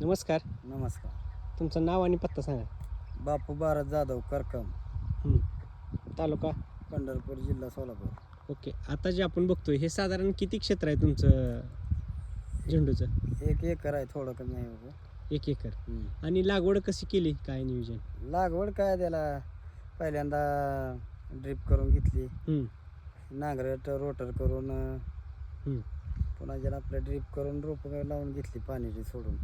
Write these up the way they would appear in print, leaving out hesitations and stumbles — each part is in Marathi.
नमस्कार. नमस्कार. तुमचं नाव आणि पत्ता सांगा. बापू भारत जाधव करकम, तालुका. पंढरपूर, जिल्हा सोलापूर. ओके. आता जे आपण बघतोय हे साधारण किती क्षेत्र आहे तुमचं झेंडूचं? 1 एकर आहे, थोडं कमी आहे बघा. 1 एकर. आणि लागवड कशी केली, काय नियोजन? लागवड काय त्याला पहिल्यांदा ड्रिप करून घेतली, नांगरट रोटर करून पुन्हा ज्याला आपलं ड्रिप करून रोप लावून घेतली पाण्याची सोडून.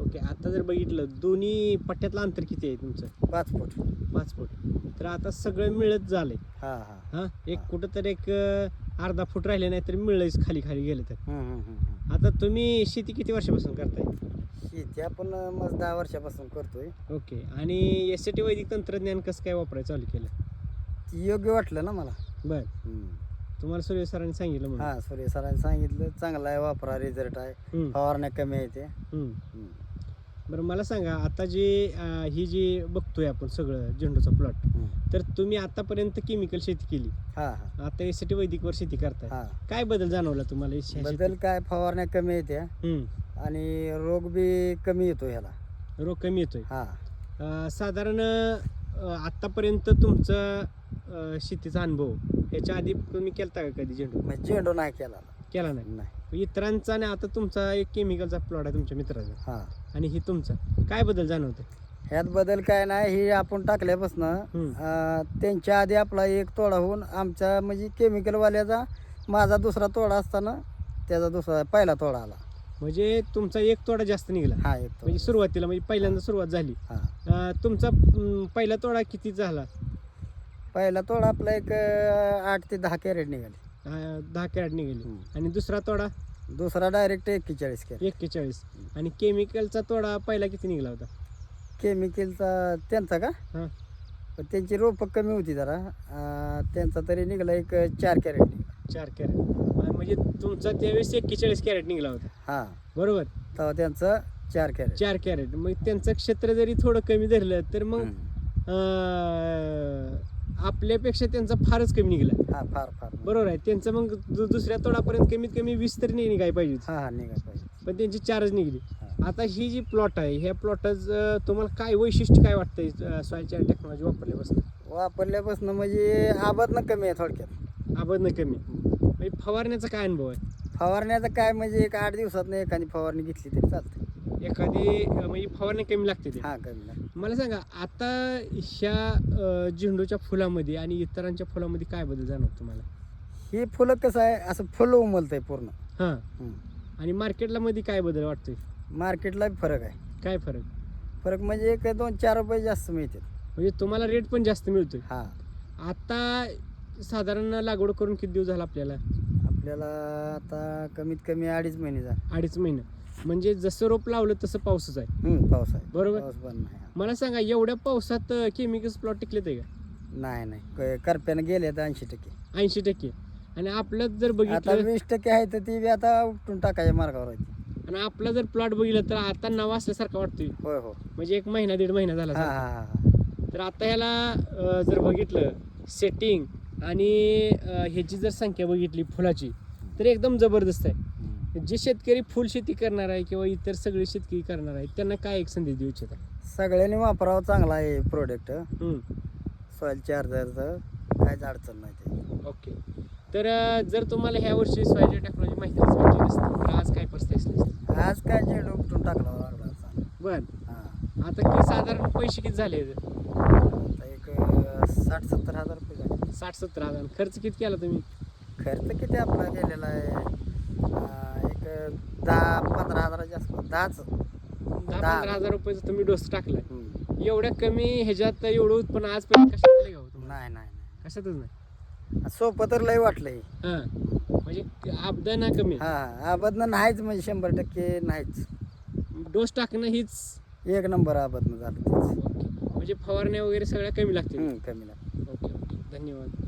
ओके. आता जर बघितलं दोन्ही पट्ट्यातलं अंतर किती आहे तुमचं? 5 फूट. 5 फूट. तर आता सगळं मिळत झालंय. हां हां हां, एक कुठं तर एक अर्धा फूट राहिले नाही तर मिळलंच खाली खाली गेलं तर. आता तुम्ही शेती किती वर्षापासून करताय? शेती आपण मग 10 वर्षापासून करतोय. ओके. आणि यासाठी वैदिक तंत्रज्ञान कसं काय वापरायचं चालू केलं? योग्य वाटलं ना मला. बर. तुम्हाला सूर्य सरांनी सांगितलं म्हणून? हां, सूर्य सरांनी सांगितलं चांगला आहे, वापरा, रिझल्ट आहे, फवारण्या कमी आहे ते. बरं, मला सांगा आता जे ही जी बघतोय आपण सगळं झेंडूचा प्लॉट, तर तुम्ही आतापर्यंत केमिकल शेती केली, आता यासाठी वैदिकवर शेती करताय, काय बदल जाणवला तुम्हाला? बदल काय, फवारण्या कमी आहे त्या आणि रोग बी कमी येतो ह्याला. रोग कमी येतोय. साधारण आतापर्यंत तुमचा शेतीचा अनुभव ह्याच्या आधी तुम्ही केलता का कधी झेंडू? झेंडू नाही केला नाही. इतरांचा आणि आता तुमचा एक केमिकलचा प्लॉट आहे तुमच्या मित्राचा, आणि ही तुमचा, काय बदल जाणवतं ह्यात? बदल काय नाही, ही आपण टाकल्यापासून त्यांच्या आधी आपला एक तोडा होऊन आमचा म्हणजे केमिकलवाल्याचा माझा दुसरा तोडा असताना त्याचा पहिला तोडा आला. म्हणजे तुमचा एक तोडा जास्त निघाला. एक तोडा म्हणजे सुरुवातीला, म्हणजे पहिल्यांदा सुरुवात झाली. तुमचा पहिला तोडा किती झाला? पहिला तोडा आपला एक 8 ते 10 कॅरेट निघाली. 10 कॅरेट निघाली. आणि दुसरा तोडा? दुसरा डायरेक्ट 41 कॅरेट. 41. आणि केमिकलचा तोडा पहिला किती निघाला होता? केमिकलचा त्यांचा का? पण त्यांची रोप कमी होती जरा, त्यांचा तरी निघाला एक 4 कॅरेट निघाला. 4 कॅरेट. म्हणजे तुमचा त्यावेळेस 41 कॅरेट निघाला होता, बरोबर? तेव्हा त्यांचं 4 कॅरेट. 4 कॅरेट. मग त्यांचं क्षेत्र जरी थोडं कमी धरलं तर मग आपल्यापेक्षा त्यांचा फारच कमी निघाला. फार बरोबर आहे. त्यांचं मग दुसऱ्या तोडापर्यंत कमीत कमी 20 तरी नाही निघाय पाहिजे. निघाय पाहिजे, पण त्यांची 4च निघली. आता ही जी प्लॉट आहे, ह्या प्लॉटाचं तुम्हाला काय वैशिष्ट्य काय वाटतंय सॉइल चार्ट टेक्नॉलॉजी वापरल्यापासून? म्हणजे आबादनं कमी आहे थोडक्यात. आबादनं कमी. म्हणजे फवारण्याचा काय अनुभव आहे? फवारण्याचं काय, म्हणजे एक 8 दिवसात एखादी फवारणी घेतली तरी चालते. एखादी म्हणजे फवारणी कमी लागते ते? कमी लागते. मला सांगा, आता ह्या झेंडूच्या फुलामध्ये आणि इतरांच्या फुलामध्ये काय बदल जाणवतो तुम्हाला? ही फुलं कसं आहे, असं फुलं उमलतंय पूर्ण. आणि मार्केटला मध्ये काय बदल वाटतोय? मार्केटला फरक आहे. काय फरक? फरक म्हणजे एक 2-4 रुपये जास्त मिळतात. म्हणजे तुम्हाला रेट पण जास्त मिळतोय. आता साधारण लागवड करून किती दिवस झाला आपल्याला? आता कमीत कमी 2.5 महिने झाले. 2.5 महिने. म्हणजे जसं रोप लावलं तसं पाऊसच आहे. पाऊस आहे, बरोबर. पाऊस पण नाही. मला सांगा, एवढ्या पावसात केमिकल्स प्लॉट टिकलेत आहे का? नाही, करप्यानं गेले तर 80%. 80%. आणि आपलं जर आता बघितलं 20% आहे तर ती बी आता उपटून टाकायच्या मार्गावर आहे. आणि आपला जर प्लॉट बघितला तर आता नवा असल्यासारखा वाटतोय. हो. म्हणजे 1 महिना 1.5 महिना झाला. तर आता ह्याला जर बघितलं सेटिंग आणि ह्याची जर संख्या बघितली फुलाची, तर एकदम जबरदस्त आहे. जे शेतकरी फुल शेती करणार आहे किंवा इतर सगळे शेतकरी करणार आहे, त्यांना काय एक संदेश देऊ इच्छिता? सगळ्यांनी वापरावं, चांगला आहे प्रोडक्ट. सॉइल चार्जरचं काहीच अडचण नाही ते. ओके. तर जर तुम्हाला ह्या वर्षी सॉइल टेक्नॉलॉजी माहितीच भेटली नसती तर आज काय परिस्थिती असली? आज काय झेंडू उपटून टाकला लागला. बर. आता की साधारण पैसे किती झाले? एक 60-70 हजार रुपये झाले. 60-70 हजार. खर्च किती केला तुम्ही? खर्च किती आपला गेलेला आहे, एक 10-15 हजाराच्या आसपास. 10-15 हजार रुपयाचा तुम्ही डोस टाकलाय. एवढ्या कमी ह्याच्यात एवढं उत्पन्न आजपर्यंत कशात नाही का? नाही, कशातच नाही. सोपं तर लय वाटलंय. म्हणजे आबदा ना कमी? आबादनं नाहीच, म्हणजे 100% नाहीच. डोस टाकणं हीच 1 नंबर आबादनं झालं. म्हणजे फवारण्या वगैरे सगळ्या कमी लागतील? कमी लागते. ओके. धन्यवाद.